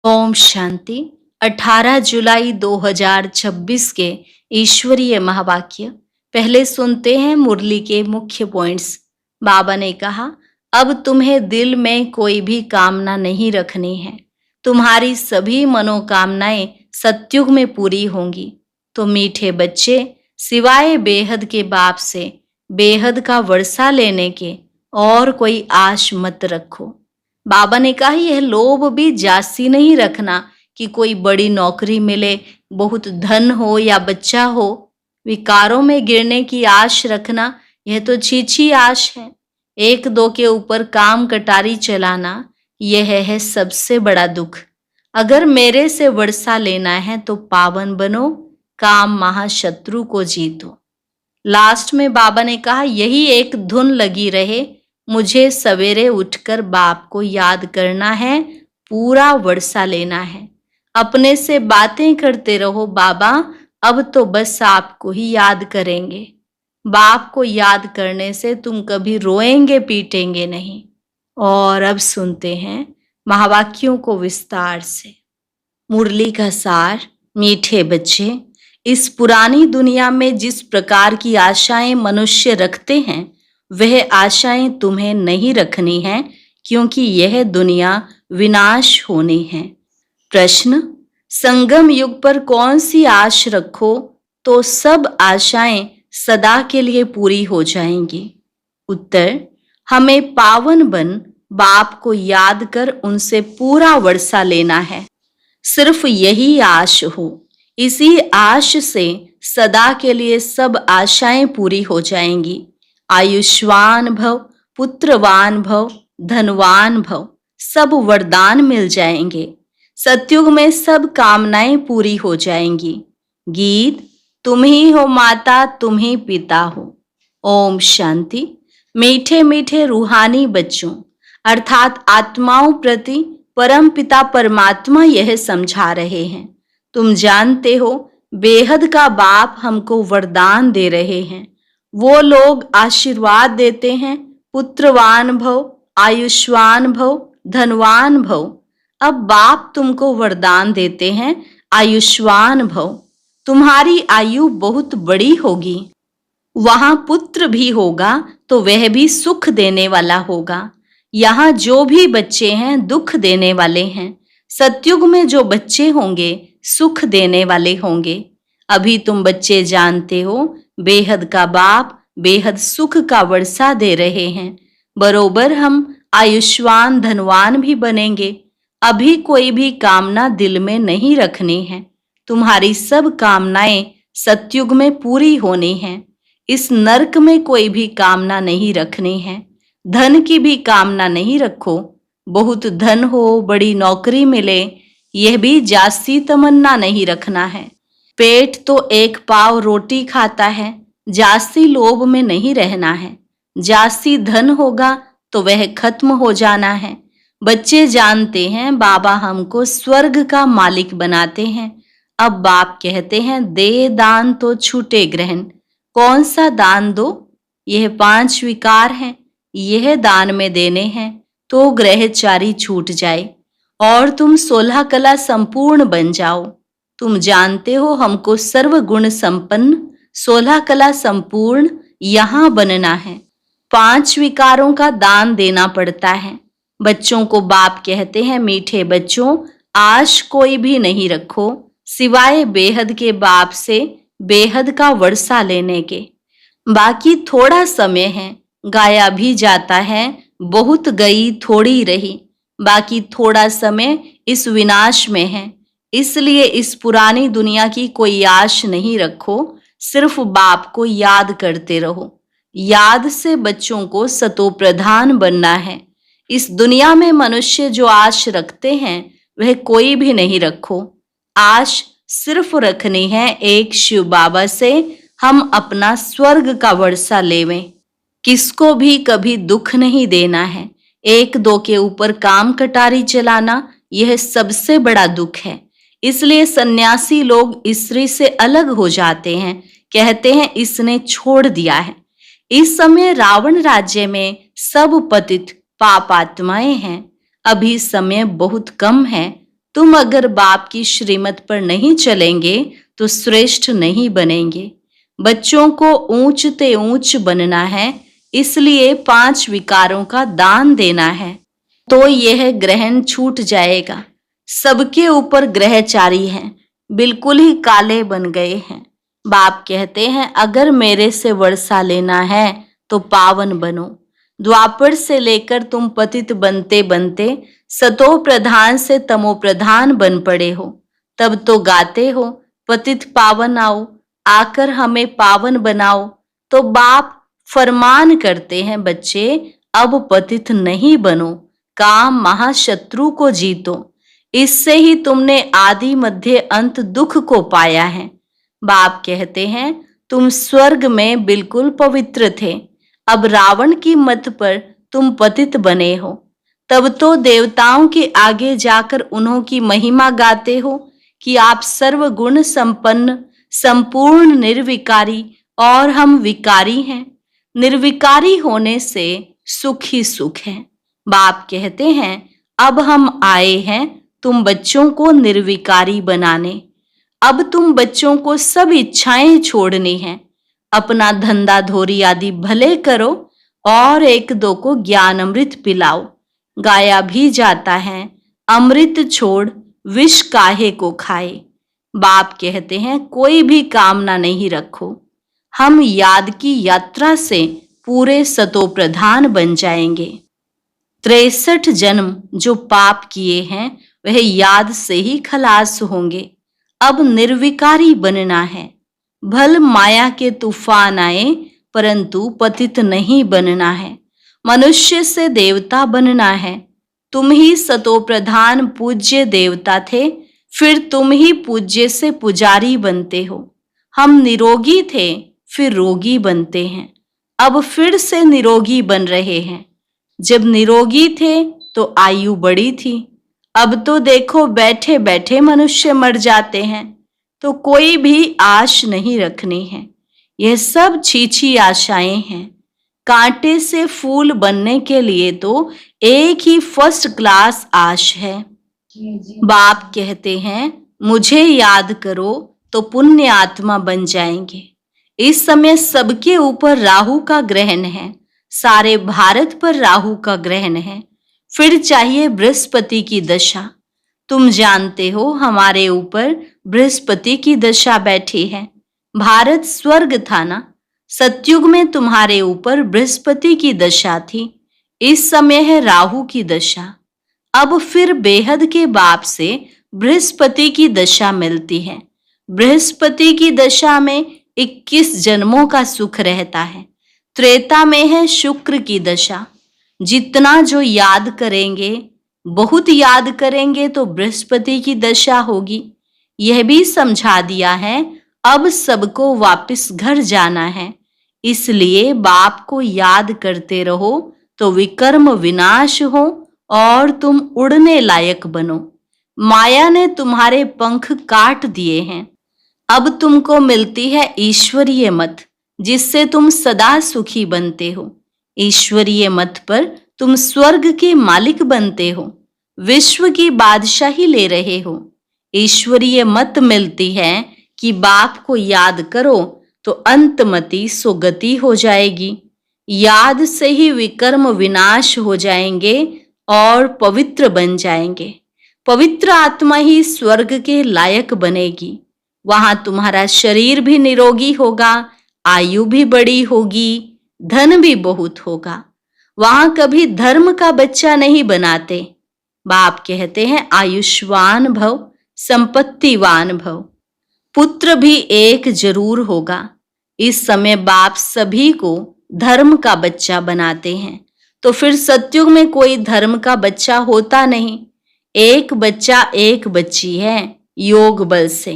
ओम शांति। 18 जुलाई 2026 के ईश्वरीय महावाक्य। पहले सुनते हैं मुरली के मुख्य पॉइंट्स। बाबा ने कहा, अब तुम्हें दिल में कोई भी कामना नहीं रखनी है। तुम्हारी सभी मनोकामनाएं सत्युग में पूरी होंगी। तो मीठे बच्चे, सिवाय बेहद के बाप से बेहद का वर्षा लेने के और कोई आश मत रखो। बाबा ने कहा, यह लोभ भी जास्ती नहीं रखना कि कोई बड़ी नौकरी मिले, बहुत धन हो या बच्चा हो। विकारों में गिरने की आश रखना, यह तो छीछी आश है। एक दो के ऊपर काम कटारी चलाना, यह है सबसे बड़ा दुख। अगर मेरे से वर्षा लेना है तो पावन बनो, काम महाशत्रु को जीतो। लास्ट में बाबा ने कहा, यही एक धुन लगी रहे, मुझे सवेरे उठकर बाप को याद करना है, पूरा वर्षा लेना है। अपने से बातें करते रहो, बाबा अब तो बस आपको ही याद करेंगे। बाप को याद करने से तुम कभी रोएंगे पीटेंगे नहीं। और अब सुनते हैं महावाक्यों को विस्तार से। मुरली का सार। मीठे बच्चे, इस पुरानी दुनिया में जिस प्रकार की आशाएं मनुष्य रखते हैं, वह आशाएं तुम्हें नहीं रखनी है, क्योंकि यह दुनिया विनाश होनी है। प्रश्न, संगम युग पर कौन सी आश रखो तो सब आशाएं सदा के लिए पूरी हो जाएंगी? उत्तर, हमें पावन बन बाप को याद कर उनसे पूरा वर्षा लेना है। सिर्फ यही आश हो, इसी आश से सदा के लिए सब आशाएं पूरी हो जाएंगी। आयुष्मान भव, पुत्रवान भव, धनवान भव, सब वरदान मिल जाएंगे। सतयुग में सब कामनाएं पूरी हो जाएंगी। गीत, तुम ही हो माता, तुम ही पिता हो। ओम शांति। मीठे मीठे रूहानी बच्चों अर्थात आत्माओं प्रति परम पिता परमात्मा यह समझा रहे हैं। तुम जानते हो, बेहद का बाप हमको वरदान दे रहे हैं। वो लोग आशीर्वाद देते हैं, पुत्रवान भव, आयुष्मान भव, धनवान भव। अब बाप तुमको वरदान देते हैं, आयुष्मान भव। तुम्हारी आयु बहुत बड़ी होगी। वहां पुत्र भी होगा तो वह भी सुख देने वाला होगा। यहाँ जो भी बच्चे हैं दुख देने वाले हैं। सतयुग में जो बच्चे होंगे सुख देने वाले होंगे। अभी तुम बच्चे जानते हो, बेहद का बाप बेहद सुख का वर्षा दे रहे हैं। बरोबर हम आयुष्मान धनवान भी बनेंगे। अभी कोई भी कामना दिल में नहीं रखनी है। तुम्हारी सब कामनाएं सतयुग में पूरी होनी हैं। इस नरक में कोई भी कामना नहीं रखनी है। धन की भी कामना नहीं रखो। बहुत धन हो, बड़ी नौकरी मिले, यह भी जास्ती तमन्ना नहीं रखना है। पेट तो एक पाव रोटी खाता है, जास्ती लोभ में नहीं रहना है। जास्ती धन होगा तो वह खत्म हो जाना है। बच्चे जानते हैं, बाबा हमको स्वर्ग का मालिक बनाते हैं। अब बाप कहते हैं, दे दान तो छूटे ग्रहण। कौन सा दान दो? यह 5 विकार हैं, यह दान में देने हैं तो ग्रहचारी छूट जाए और तुम 16 कला संपूर्ण बन जाओ। तुम जानते हो, हमको सर्व गुण संपन्न 16 कला संपूर्ण यहाँ बनना है। 5 विकारों का दान देना पड़ता है। बच्चों को बाप कहते हैं, मीठे बच्चों, आश कोई भी नहीं रखो सिवाय बेहद के बाप से बेहद का वर्षा लेने के। बाकी थोड़ा समय है, गाया भी जाता है, बहुत गई थोड़ी रही। बाकी थोड़ा समय इस विनाश में है, इसलिए इस पुरानी दुनिया की कोई आश नहीं रखो। सिर्फ बाप को याद करते रहो। याद से बच्चों को सतो प्रधान बनना है। इस दुनिया में मनुष्य जो आश रखते हैं वह कोई भी नहीं रखो। आश सिर्फ रखनी है एक शिव बाबा से, हम अपना स्वर्ग का वर्षा लेवें। किसको भी कभी दुख नहीं देना है। एक दो के ऊपर काम कटारी चलाना, यह सबसे बड़ा दुख है। इसलिए सन्यासी लोग स्त्री से अलग हो जाते हैं, कहते हैं इसने छोड़ दिया है। इस समय रावण राज्य में सब पतित पाप आत्माएं हैं। अभी समय बहुत कम है, तुम अगर बाप की श्रीमत पर नहीं चलेंगे तो श्रेष्ठ नहीं बनेंगे। बच्चों को ऊंच ते ऊंच बनना है, इसलिए 5 विकारों का दान देना है, तो यह ग्रहण छूट जाएगा। सबके ऊपर ग्रहचारी हैं, बिल्कुल ही काले बन गए हैं। बाप कहते हैं अगर मेरे से वर्षा लेना है तो पावन बनो। द्वापर से लेकर तुम पतित बनते बनते सतो प्रधान से तमो प्रधान बन पड़े हो। तब तो गाते हो पतित पावन आओ, आकर हमें पावन बनाओ। तो बाप फरमान करते हैं बच्चे अब पतित नहीं बनो, काम महाशत्रु को जीतो। इससे ही तुमने आदि मध्य अंत दुख को पाया है। बाप कहते हैं तुम स्वर्ग में बिल्कुल पवित्र थे, अब रावण की मत पर तुम पतित बने हो। तब तो देवताओं के आगे जाकर उन्हों की महिमा गाते हो कि आप सर्वगुण संपन्न, संपूर्ण निर्विकारी और हम विकारी हैं। निर्विकारी होने से सुख ही सुख है। बाप कहते हैं अब हम आए हैं तुम बच्चों को निर्विकारी बनाने। अब तुम बच्चों को सब इच्छाएं छोड़नी हैं। अपना धंधा धोरी आदि भले करो और एक दो को ज्ञान अमृत पिलाओ। गाया भी जाता है अमृत छोड़ विष काहे को खाए। बाप कहते हैं कोई भी कामना नहीं रखो, हम याद की यात्रा से पूरे सतो प्रधान बन जाएंगे। 63 जन्म जो पाप किए हैं वह याद से ही खलास होंगे। अब निर्विकारी बनना है। भल माया के तूफान आए परंतु पतित नहीं बनना है। मनुष्य से देवता बनना है। तुम ही सतो प्रधान पूज्य देवता थे, फिर तुम ही पूज्य से पुजारी बनते हो। हम निरोगी थे, फिर रोगी बनते हैं, अब फिर से निरोगी बन रहे हैं। जब निरोगी थे तो आयु बड़ी थी, अब तो देखो बैठे बैठे मनुष्य मर जाते हैं। तो कोई भी आश नहीं रखनी है, यह सब छीछी आशाएं हैं। कांटे से फूल बनने के लिए तो एक ही फर्स्ट क्लास आश है। बाप कहते हैं मुझे याद करो तो पुण्य आत्मा बन जाएंगे। इस समय सबके ऊपर राहु का ग्रहण है, सारे भारत पर राहु का ग्रहण है। फिर चाहिए बृहस्पति की दशा। तुम जानते हो हमारे ऊपर बृहस्पति की दशा बैठी है। भारत स्वर्ग था ना, सतयुग में तुम्हारे ऊपर बृहस्पति की दशा थी, इस समय है राहु की दशा। अब फिर बेहद के बाप से बृहस्पति की दशा मिलती है। बृहस्पति की दशा में 21 जन्मों का सुख रहता है। त्रेता में है शुक्र की दशा। जितना जो याद करेंगे, बहुत याद करेंगे तो बृहस्पति की दशा होगी। यह भी समझा दिया है अब सबको वापस घर जाना है, इसलिए बाप को याद करते रहो तो विकर्म विनाश हो और तुम उड़ने लायक बनो। माया ने तुम्हारे पंख काट दिए हैं, अब तुमको मिलती है ईश्वरीय मत, जिससे तुम सदा सुखी बनते हो। ईश्वरीय मत पर तुम स्वर्ग के मालिक बनते हो, विश्व की बादशाही ले रहे हो। ईश्वरीय मत मिलती है कि बाप को याद करो तो अंतमति सुगति हो जाएगी। याद से ही विकर्म विनाश हो जाएंगे और पवित्र बन जाएंगे। पवित्र आत्मा ही स्वर्ग के लायक बनेगी। वहां तुम्हारा शरीर भी निरोगी होगा, आयु भी बड़ी होगी, धन भी बहुत होगा। वहां कभी धर्म का बच्चा नहीं बनाते। बाप कहते हैं आयुष्मान भव, संपत्तिवान भव। पुत्र भी एक जरूर होगा। इस समय बाप सभी को धर्म का बच्चा बनाते हैं, तो फिर सतयुग में कोई धर्म का बच्चा होता नहीं। एक बच्चा एक बच्ची है योग बल से।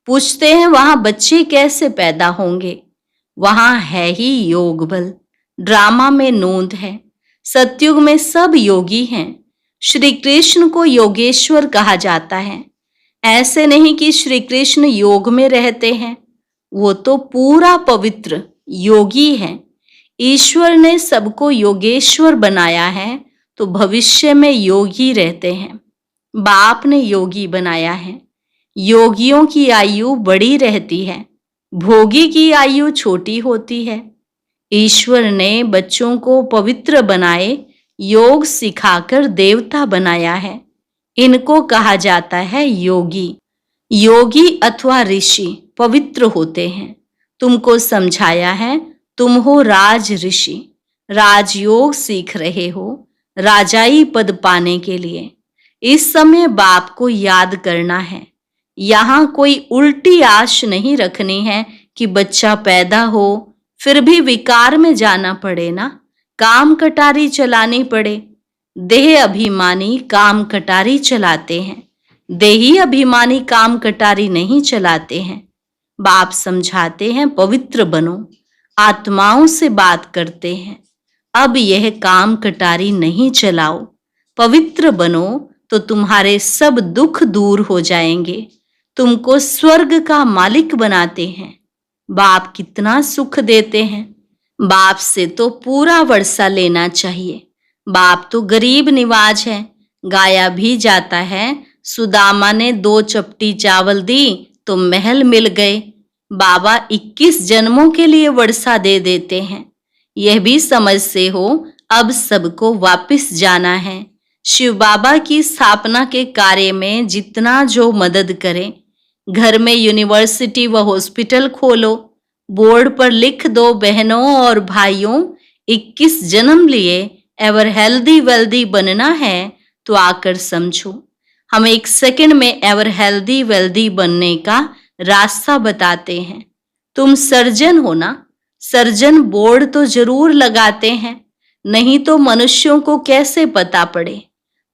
पूछते हैं वहां बच्चे कैसे पैदा होंगे? वहां है ही योग बल। ड्रामा में नोंद है, सतयुग में सब योगी हैं। श्री कृष्ण को योगेश्वर कहा जाता है। ऐसे नहीं कि श्री कृष्ण योग में रहते हैं, वो तो पूरा पवित्र योगी है। ईश्वर ने सबको योगेश्वर बनाया है, तो भविष्य में योगी रहते हैं। बाप ने योगी बनाया है। योगियों की आयु बड़ी रहती है, भोगी की आयु छोटी होती है। ईश्वर ने बच्चों को पवित्र बनाए योग सिखाकर देवता बनाया है। इनको कहा जाता है योगी। योगी अथवा ऋषि पवित्र होते हैं। तुमको समझाया है, तुम हो राज ऋषि, राजयोग सीख रहे हो राजाई पद पाने के लिए। इस समय बाप को याद करना है। यहाँ कोई उल्टी आश नहीं रखनी है कि बच्चा पैदा हो फिर भी विकार में जाना पड़े ना, काम कटारी चलानी पड़े। देह अभिमानी काम कटारी चलाते हैं, देही अभिमानी काम कटारी नहीं चलाते हैं। बाप समझाते हैं पवित्र बनो, आत्माओं से बात करते हैं। अब यह काम कटारी नहीं चलाओ, पवित्र बनो तो तुम्हारे सब दुख दूर हो जाएंगे। तुमको स्वर्ग का मालिक बनाते हैं। बाप कितना सुख देते हैं। बाप से तो पूरा वर्षा लेना चाहिए। बाप तो गरीब निवाज है, गाया भी जाता है। सुदामा ने 2 चपटी चावल दी तो महल मिल गए। बाबा 21 जन्मों के लिए वर्षा दे देते हैं। यह भी समझते हो अब सबको वापस जाना है। शिव बाबा की स्थापना के कार्य में जितना जो मदद करे, घर में यूनिवर्सिटी व हॉस्पिटल खोलो, बोर्ड पर लिख दो बहनों और भाइयों 21 जन्म लिए एवर हेल्दी वेल्दी बनना है तो आकर समझो। हम 1 सेकंड में एवर हेल्दी वेल्दी बनने का रास्ता बताते हैं। तुम सर्जन हो ना, सर्जन बोर्ड तो जरूर लगाते हैं, नहीं तो मनुष्यों को कैसे पता पड़े।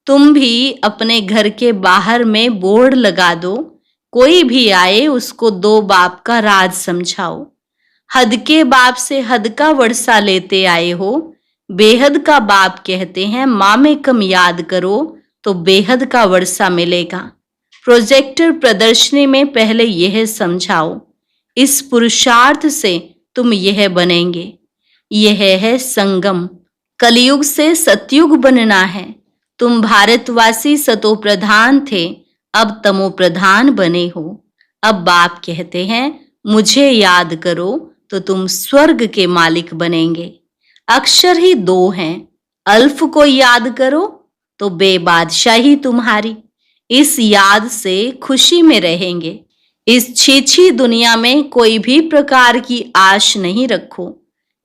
तुम भी अपने घर के बाहर में बोर्ड लगा दो, कोई भी आए उसको 2 बाप का राज समझाओ। हद के बाप से हद का वर्षा लेते आए हो। बेहद का बाप कहते हैं माँ में कम याद करो तो बेहद का वर्षा मिलेगा। प्रोजेक्टर प्रदर्शनी में पहले यह समझाओ, इस पुरुषार्थ से तुम यह बनेंगे। यह है संगम। कलयुग से सतयुग बनना है। तुम भारतवासी सतो प्रधान थे, अब तमो प्रधान बने हो। अब बाप कहते हैं मुझे याद करो तो तुम स्वर्ग के मालिक बनेंगे। अक्षर ही 2 हैं, अल्फ को याद करो तो बेबादशाही तुम्हारी। इस याद से खुशी में रहेंगे। इस छीछी दुनिया में कोई भी प्रकार की आश नहीं रखो।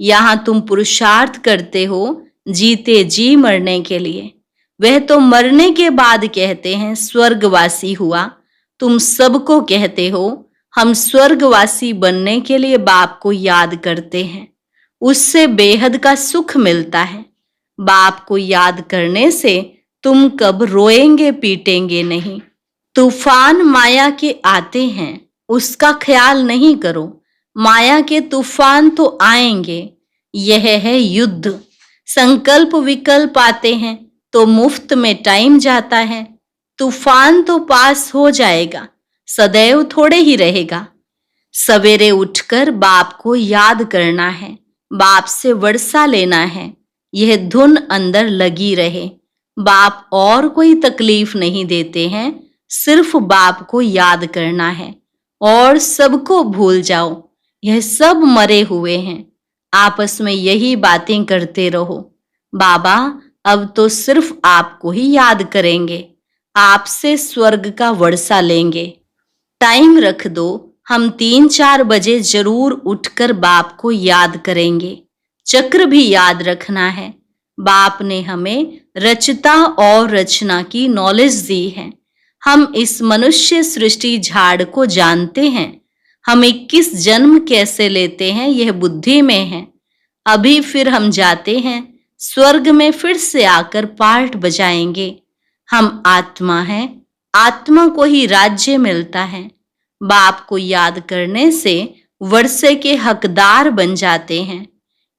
यहाँ तुम पुरुषार्थ करते हो जीते जी मरने के लिए। वह तो मरने के बाद कहते हैं स्वर्गवासी हुआ। तुम सबको कहते हो हम स्वर्गवासी बनने के लिए बाप को याद करते हैं, उससे बेहद का सुख मिलता है। बाप को याद करने से तुम कब रोएंगे पीटेंगे नहीं। तूफान माया के आते हैं, उसका ख्याल नहीं करो। माया के तूफान तो आएंगे, यह है युद्ध। संकल्प विकल्प आते हैं तो मुफ्त में टाइम जाता है। तूफान तो पास हो जाएगा, सदैव थोड़े ही रहेगा। सवेरे उठकर बाप को याद करना है, बाप से वर्षा लेना है। यह धुन अंदर लगी रहे। बाप और कोई तकलीफ नहीं देते हैं, सिर्फ बाप को याद करना है और सबको भूल जाओ। यह सब मरे हुए हैं, आपस में यही बातें करते रहो। बाबा अब तो सिर्फ आपको ही याद करेंगे, आपसे स्वर्ग का वर्षा लेंगे। टाइम रख दो, हम 3-4 बजे जरूर उठकर बाप को याद करेंगे। चक्र भी याद रखना है। बाप ने हमें रचता और रचना की नॉलेज दी है। हम इस मनुष्य सृष्टि झाड़ को जानते हैं। हम 21 जन्म कैसे लेते हैं यह बुद्धि में है। अभी फिर हम जाते हैं स्वर्ग में, फिर से आकर पार्ट बजाएंगे। हम आत्मा हैं, आत्मा को ही राज्य मिलता है। बाप को याद करने से वर्षे के हकदार बन जाते हैं।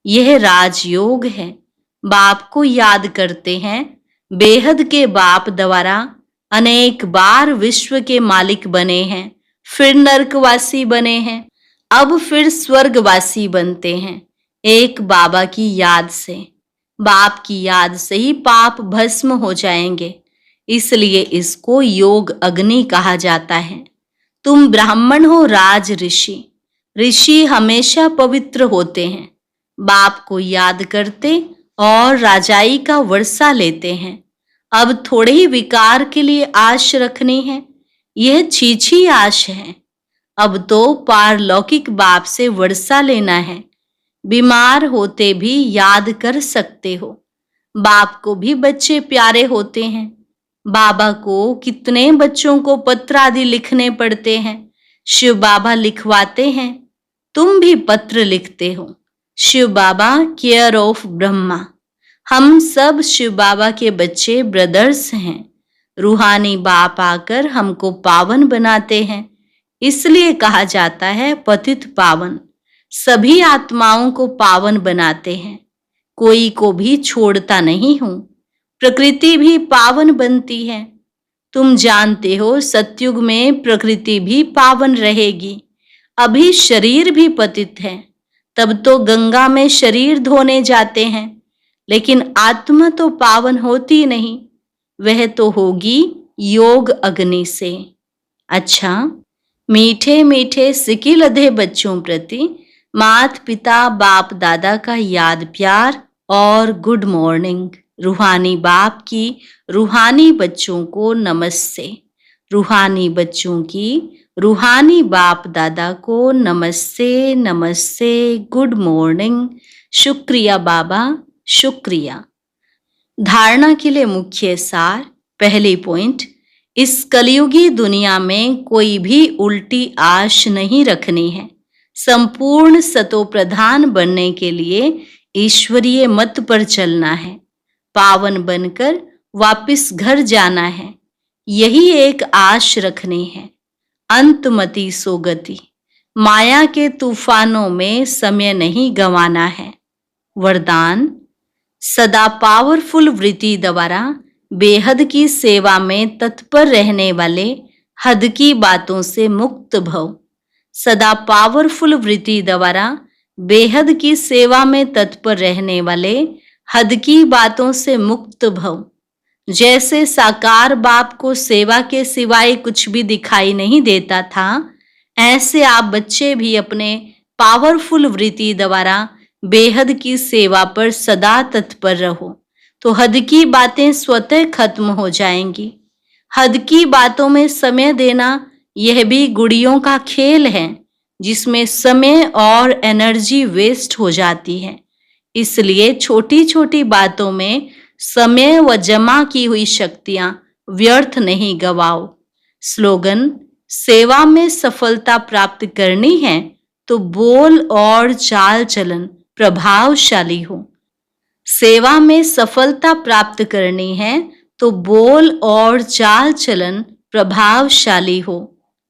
यह राजयोग है। बाप को याद करते हैं। बेहद के बाप द्वारा अनेक बार विश्व के मालिक बने हैं, फिर नरकवासी बने हैं, अब फिर स्वर्गवासी बनते हैं। एक बाबा की याद से, बाप की याद से ही पाप भस्म हो जाएंगे। इसलिए इसको योग अग्नि कहा जाता है। तुम ब्राह्मण हो राज ऋषि। ऋषि हमेशा पवित्र होते हैं, बाप को याद करते और राजाई का वर्षा लेते हैं। अब थोड़े ही विकार के लिए आश रखनी है, यह छीछी आश है। अब तो पारलौकिक बाप से वर्षा लेना है। बीमार होते भी याद कर सकते हो। बाप को भी बच्चे प्यारे होते हैं। बाबा को कितने बच्चों को पत्र आदि लिखने पड़ते हैं, शिव बाबा लिखवाते हैं। तुम भी पत्र लिखते हो। शिव बाबा केयर ऑफ ब्रह्मा। हम सब शिव बाबा के बच्चे ब्रदर्स हैं। रूहानी बाप आकर हमको पावन बनाते हैं, इसलिए कहा जाता है पतित पावन। सभी आत्माओं को पावन बनाते हैं, कोई को भी छोड़ता नहीं हूं। प्रकृति भी पावन बनती है। तुम जानते हो सतयुग में प्रकृति भी पावन रहेगी। अभी शरीर भी पतित है, तब तो गंगा में शरीर धोने जाते हैं, लेकिन आत्मा तो पावन होती नहीं, वह तो होगी योग अग्नि से। अच्छा, मीठे मीठे सिकी लधे बच्चों प्रति माता पिता बाप दादा का याद प्यार और गुड मॉर्निंग। रूहानी बाप की रूहानी बच्चों को नमस्ते। रूहानी बच्चों की रूहानी बाप दादा को नमस्ते नमस्ते, गुड मॉर्निंग। शुक्रिया बाबा, शुक्रिया। धारणा के लिए मुख्य सार। पहली पॉइंट, इस कलयुगी दुनिया में कोई भी उल्टी आश नहीं रखनी है। संपूर्ण सतो प्रधान बनने के लिए ईश्वरीय मत पर चलना है। पावन बनकर वापस घर जाना है, यही एक आश रखनी है। अंतमति सोगति। माया के तूफानों में समय नहीं गंवाना है। वरदान, सदा पावरफुल वृत्ति द्वारा बेहद की सेवा में तत्पर रहने वाले हद की बातों से मुक्त भव। सदा पावरफुल वृत्ति द्वारा बेहद की सेवा में तत्पर रहने वाले हद की बातों से मुक्त भव। जैसे साकार बाप को सेवा के सिवाय कुछ भी दिखाई नहीं देता था, ऐसे आप बच्चे भी अपने पावरफुल वृत्ति द्वारा बेहद की सेवा पर सदा तत्पर रहो, तो हद की बातें स्वतः खत्म हो जाएंगी। हद की बातों में समय देना यह भी गुड़ियों का खेल है, जिसमें समय और एनर्जी वेस्ट हो जाती है। इसलिए छोटी छोटी बातों में समय व जमा की हुई शक्तियां व्यर्थ नहीं गवाओ। स्लोगन, सेवा में सफलता प्राप्त करनी है तो बोल और चाल चलन प्रभावशाली हो। सेवा में सफलता प्राप्त करनी है तो बोल और चाल चलन प्रभावशाली हो।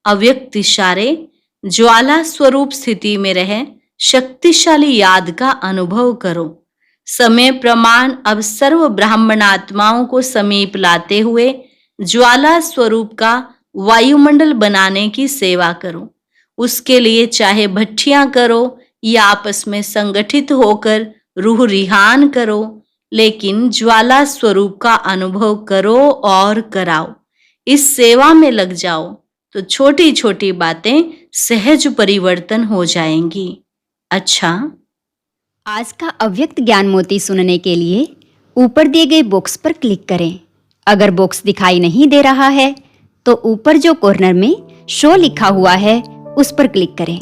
अव्यक्त इशारे, ज्वाला स्वरूप स्थिति में रहे शक्तिशाली याद का अनुभव करो। समय प्रमाण अब सर्व ब्राह्मणात्माओं को समीप लाते हुए ज्वाला स्वरूप का वायुमंडल बनाने की सेवा करो। उसके लिए चाहे भट्टियां करो या आपस में संगठित होकर रूह रिहान करो, लेकिन ज्वाला स्वरूप का अनुभव करो और कराओ। इस सेवा में लग जाओ तो छोटी छोटी बातें सहज परिवर्तन हो जाएंगी। अच्छा, आज का अव्यक्त ज्ञान मोती सुनने के लिए ऊपर दिए गए बॉक्स पर क्लिक करें। अगर बॉक्स दिखाई नहीं दे रहा है तो ऊपर जो कॉर्नर में शो लिखा हुआ है उस पर क्लिक करें।